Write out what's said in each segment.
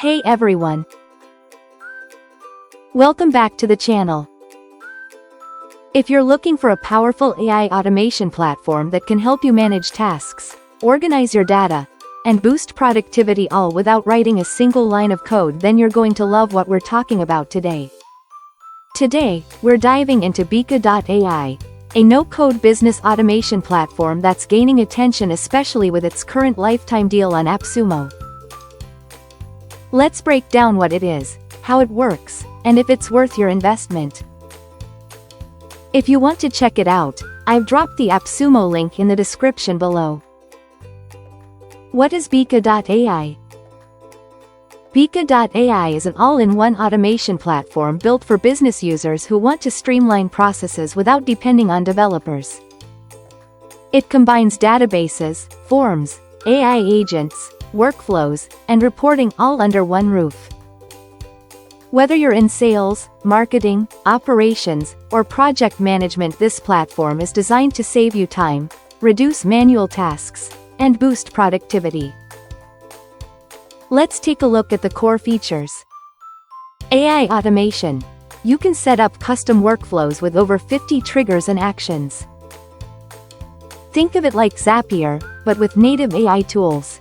Hey everyone! Welcome back to the channel. If you're looking for a powerful AI automation platform that can help you manage tasks, organize your data, and boost productivity all without writing a single line of code, then you're going to love what we're talking about today. Today, we're diving into Bika.ai, a no-code business automation platform that's gaining attention especially with its current lifetime deal on AppSumo. Let's break down what it is, how it works, and if it's worth your investment. If you want to check it out, I've dropped the AppSumo link in the description below. What is Bika.ai? Bika.ai is an all-in-one automation platform built for business users who want to streamline processes without depending on developers. It combines databases, forms, AI agents, workflows, and reporting all under one roof. Whether you're in sales, marketing, operations, or project management, this platform is designed to save you time, reduce manual tasks, and boost productivity. Let's take a look at the core features. AI automation. You can set up custom workflows with over 50 triggers and actions. Think of it like Zapier, but with native AI tools.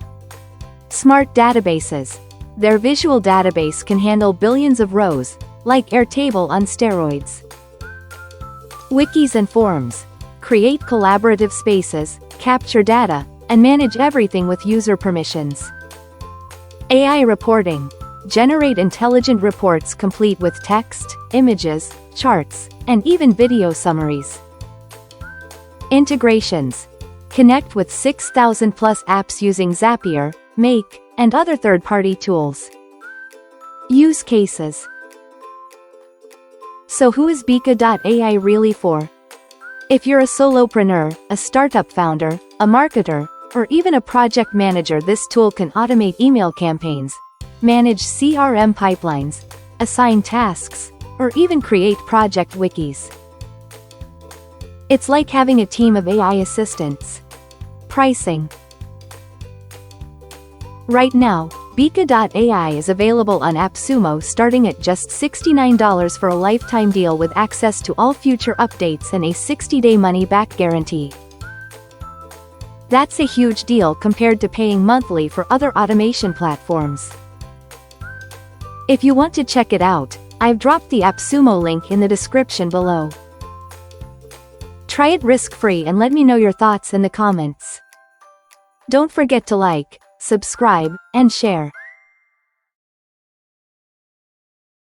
Smart databases. Their visual database can handle billions of rows, like Airtable on steroids. Wikis and forums. Create collaborative spaces, capture data, and manage everything with user permissions. AI reporting. Generate intelligent reports complete with text, images, charts, and even video summaries. Integrations. Connect with 6,000 plus apps using Zapier, Make, and other third-party tools. Use cases. So who is Bika.ai really for? If you're a solopreneur, a startup founder, a marketer, or even a project manager, this tool can automate email campaigns, manage CRM pipelines, assign tasks, or even create project wikis. It's like having a team of AI assistants. Pricing. Right now, Bika.ai is available on AppSumo starting at just $69 for a lifetime deal with access to all future updates and a 60-day money-back guarantee. That's a huge deal compared to paying monthly for other automation platforms. If you want to check it out, I've dropped the AppSumo link in the description below. Try it risk-free and let me know your thoughts in the comments. Don't forget to like, subscribe, and share.